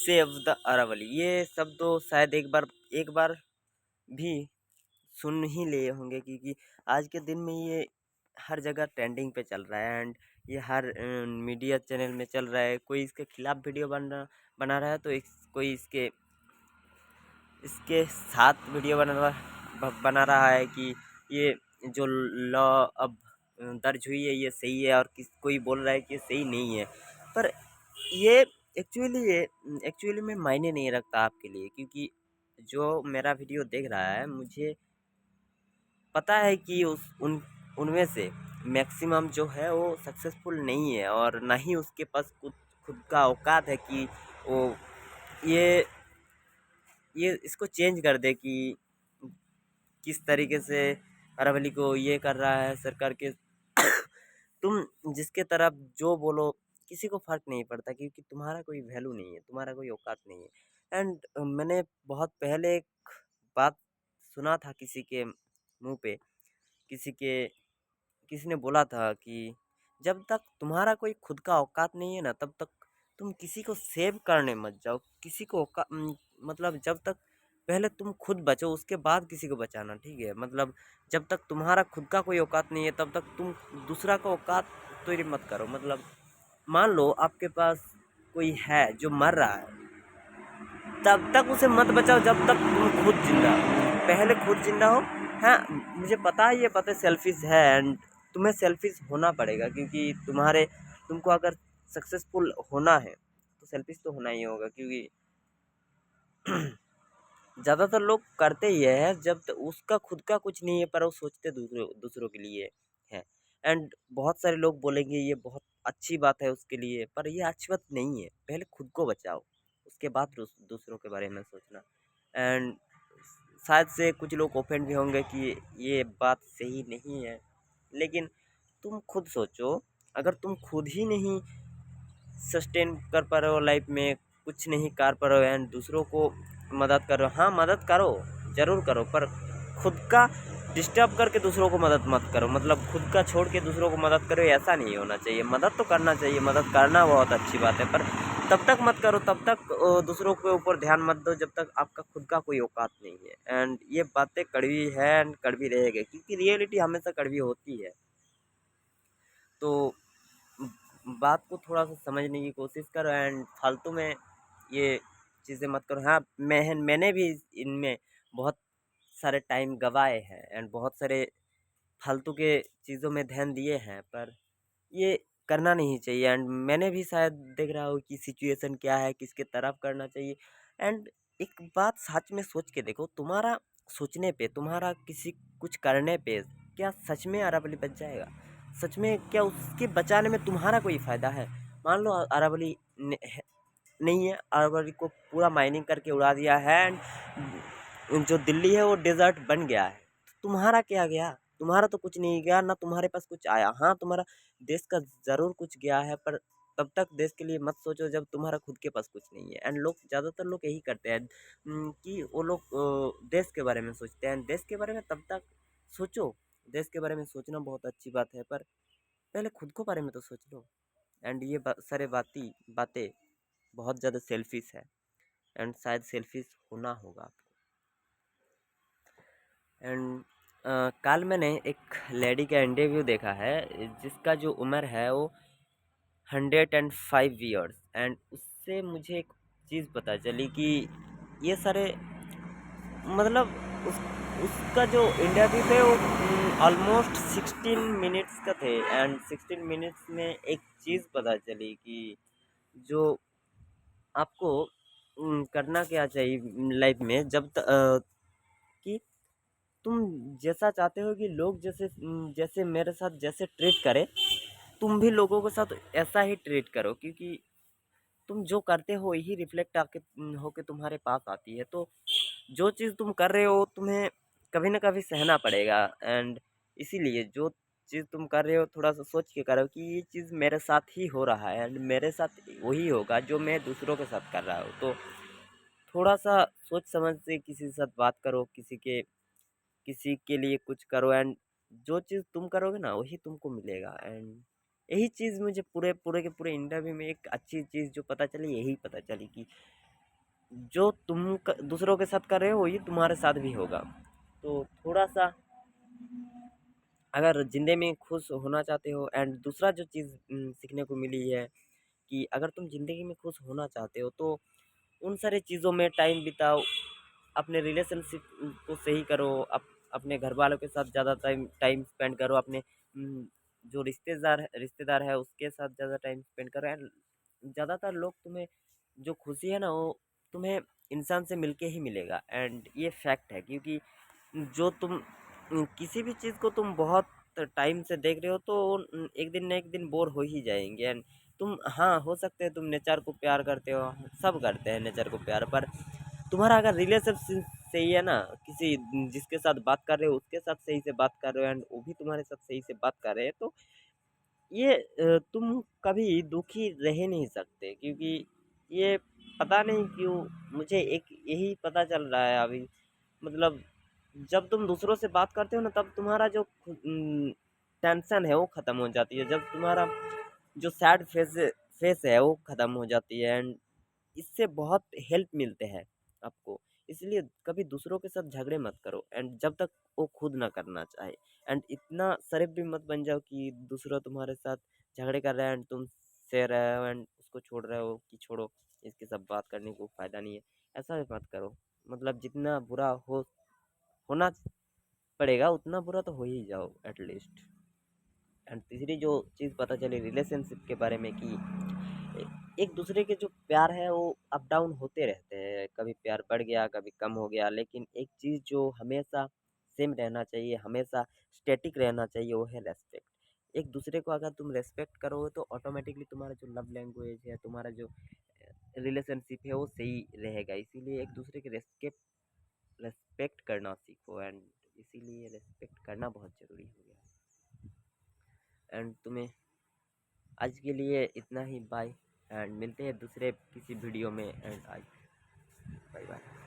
Save the Aravalli, ये शब्द तो शायद एक बार भी सुन ही लिए होंगे, क्योंकि आज के दिन में ये हर जगह ट्रेंडिंग पे चल रहा है। एंड ये हर मीडिया चैनल में चल रहा है। कोई इसके खिलाफ वीडियो बना रहा है, तो कोई इसके इसके साथ वीडियो बना रहा है कि ये जो लॉ अब दर्ज हुई है ये सही है, और कोई बोल रहा है कि ये सही नहीं है। पर ये एक्चुअली में मायने नहीं रखता आपके लिए, क्योंकि जो मेरा वीडियो देख रहा है, मुझे पता है कि उस उन उनमें से मैक्सिमम जो है वो सक्सेसफुल नहीं है, और ना ही उसके पास खुद का औकात है कि वो ये ये इसको चेंज कर दे कि किस तरीके से अरावली को ये कर रहा है सरकार के। तुम जिसके तरफ जो बोलो, किसी को फर्क नहीं पड़ता, क्योंकि तुम्हारा कोई वैल्यू नहीं है, तुम्हारा कोई औकात नहीं है। एंड मैंने बहुत पहले एक बात सुना था किसी के मुंह पे, किसी के किसी ने बोला था कि जब तक तुम्हारा कोई खुद का औकात नहीं है ना, तब तक तुम किसी को सेव करने मत जाओ। किसी को मतलब जब तक पहले तुम खुद बचो, उसके बाद किसी को बचाना, ठीक है? मतलब जब तक तुम्हारा खुद का कोई औकात नहीं है, तब तक तुम दूसरा का औकात तोड़ी मत करो। मतलब मान लो आपके पास कोई है जो मर रहा है, तब तक उसे मत बचाओ जब तक तुम खुद जिंदा हो। पहले खुद जिंदा हो। हाँ, मुझे पता है, ये पता सेल्फिश है, एंड तुम्हें सेल्फिश होना पड़ेगा, क्योंकि तुमको अगर सक्सेसफुल होना है तो सेल्फिश तो होना ही होगा, क्योंकि ज़्यादातर लोग करते ही है जब उसका खुद का कुछ नहीं है, पर वो सोचते दूसरों दूसरों के लिए है। एंड बहुत सारे लोग बोलेंगे ये बहुत अच्छी बात है उसके लिए, पर ये अच्छी बात नहीं है। पहले खुद को बचाओ, उसके बाद दूसरों के बारे में सोचना। एंड शायद से कुछ लोग ऑफेंड भी होंगे कि ये बात सही नहीं है, लेकिन तुम खुद सोचो, अगर तुम खुद ही नहीं सस्टेन कर पा रहे हो लाइफ में, कुछ नहीं कर पा रहे हो, एंड दूसरों को मदद कर रहे हो, हाँ मदद करो, ज़रूर करो, पर खुद का डिस्टर्ब करके दूसरों को मदद मत करो। मतलब खुद का छोड़ के दूसरों को मदद करो, ऐसा नहीं होना चाहिए। मदद तो करना चाहिए, मदद करना बहुत अच्छी बात है, पर तब तक मत करो, तब तक दूसरों के ऊपर ध्यान मत दो जब तक आपका खुद का कोई औकात नहीं है। एंड ये बातें कड़वी है एंड कड़वी रहेगी, क्योंकि रियलिटी हमेशा कड़वी होती है। तो बात को थोड़ा सा समझने की कोशिश करो, एंड फालतू में ये चीज़ें मत करो। हाँ, मैंने भी इनमें बहुत सारे टाइम गवाए हैं, एंड बहुत सारे फालतू के चीज़ों में ध्यान दिए हैं, पर ये करना नहीं चाहिए। एंड मैंने भी शायद देख रहा हूँ कि सिचुएशन क्या है, किसके तरफ करना चाहिए। एंड एक बात सच में सोच के देखो, तुम्हारा सोचने पे, तुम्हारा किसी कुछ करने पे क्या सच में अरावली बच जाएगा? सच में क्या उसके बचाने में तुम्हारा कोई फ़ायदा है? मान लो अरावली नहीं है, अरावली को पूरा माइनिंग करके उड़ा दिया है, एंड जो दिल्ली है वो डेजर्ट बन गया है। तुम्हारा क्या गया? तुम्हारा तो कुछ नहीं गया, ना तुम्हारे पास कुछ आया। हाँ, तुम्हारा देश का ज़रूर कुछ गया है, पर तब तक देश के लिए मत सोचो जब तुम्हारा खुद के पास कुछ नहीं है। एंड ज़्यादातर लोग यही करते हैं, कि वो लोग देश के बारे में सोचते हैं। देश के बारे में तब तक सोचो, देश के बारे में सोचना बहुत अच्छी बात है, पर पहले खुद को बारे में तो सोच लो। एंड ये सारे बातें बहुत ज़्यादा सेल्फिश है, एंड शायद सेल्फिश होना होगा आपको। एंड कल मैंने एक लेडी का इंटरव्यू देखा है, जिसका जो उम्र है वो 105 ईयर्स। एंड उससे मुझे एक चीज़ पता चली कि ये सारे मतलब उस उसका जो इंटरव्यू थे वो ऑलमोस्ट 16 मिनट्स का थे। एंड 16 मिनट्स में एक चीज़ पता चली कि जो आपको करना क्या चाहिए लाइफ में, कि तुम जैसा चाहते हो कि लोग जैसे मेरे साथ जैसे ट्रीट करे, तुम भी लोगों के साथ ऐसा ही ट्रीट करो, क्योंकि तुम जो करते हो यही रिफ्लेक्ट आके होके तुम्हारे पास आती है। तो जो चीज़ तुम कर रहे हो तुम्हें कभी ना कभी सहना पड़ेगा। एंड इसीलिए जो चीज़ तुम कर रहे हो थोड़ा सा सोच के करो कि ये चीज़ मेरे साथ ही हो रहा है, एंड मेरे साथ वही होगा जो मैं दूसरों के साथ कर रहा हूँ। तो थोड़ा सा सोच समझ से किसी के साथ बात करो, किसी के लिए कुछ करो, एंड जो चीज़ तुम करोगे ना वही तुमको मिलेगा। एंड यही चीज़ मुझे पूरे पूरे के पूरे इंटरव्यू में एक अच्छी चीज़ जो पता चली, यही पता चली कि जो दूसरों के साथ कर रहे हो, ये तुम्हारे साथ भी होगा। तो थोड़ा सा, अगर ज़िंदगी में खुश होना चाहते हो, एंड दूसरा जो चीज़ सीखने को मिली है कि अगर तुम ज़िंदगी में खुश होना चाहते हो तो उन सारी चीज़ों में टाइम बिताओ, अपने रिलेशनशिप को सही करो, अपने घर वालों के साथ ज़्यादा टाइम टाइम स्पेंड करो, अपने जो रिश्तेदार है उसके साथ ज़्यादा टाइम स्पेंड करो। एंड ज़्यादातर लोग तुम्हें, जो खुशी है ना वो तुम्हें इंसान से मिलके ही मिलेगा, एंड ये फैक्ट है। क्योंकि जो तुम किसी भी चीज़ को तुम बहुत टाइम से देख रहे हो तो एक दिन न एक दिन बोर हो ही जाएंगे। एंड तुम, हाँ, हो सकते है तुम नेचर को प्यार करते हो, सब करते हैं नेचर को प्यार, पर तुम्हारा अगर रिलेशनशिप सही है ना, किसी जिसके साथ बात कर रहे हो उसके साथ सही से बात कर रहे हो, एंड वो भी तुम्हारे साथ सही से बात कर रहे हैं, तो ये तुम कभी दुखी रह नहीं सकते। क्योंकि ये पता नहीं क्यों मुझे एक यही पता चल रहा है अभी, मतलब जब तुम दूसरों से बात करते हो ना, तब तुम्हारा जो टेंशन है वो ख़त्म हो जाती है, जब तुम्हारा जो सैड फेस है वो ख़त्म हो जाती है। एंड इससे बहुत हेल्प मिलते हैं आपको। इसलिए कभी दूसरों के साथ झगड़े मत करो, एंड जब तक वो खुद ना करना चाहे। एंड इतना शरीफ भी मत बन जाओ कि दूसरा तुम्हारे साथ झगड़े कर रहा है एंड तुम सह रहे हो एंड उसको छोड़ रहे हो कि छोड़ो, इसके साथ बात करने को फ़ायदा नहीं है। ऐसा भी मत करो, मतलब जितना बुरा होना पड़ेगा उतना बुरा तो हो ही जाओ एटलीस्ट। एंड तीसरी जो चीज़ पता चली रिलेशनशिप के बारे में कि एक दूसरे के जो प्यार है वो अप डाउन होते रहते हैं, कभी प्यार बढ़ गया कभी कम हो गया, लेकिन एक चीज़ जो हमेशा सेम रहना चाहिए, हमेशा स्टैटिक रहना चाहिए, वो है रेस्पेक्ट। एक दूसरे को अगर तुम रेस्पेक्ट करोगे तो ऑटोमेटिकली तुम्हारा जो लव लैंग्वेज है, तुम्हारा जो रिलेशनशिप है वो सही रहेगा। इसीलिए एक दूसरे के रेस्पेक्ट करना सीखो, एंड इसीलिए रेस्पेक्ट करना बहुत ज़रूरी हो गया है। एंड तुम्हें आज के लिए इतना ही, बाय। एंड मिलते हैं दूसरे किसी वीडियो में, एंड आज बाय बाय।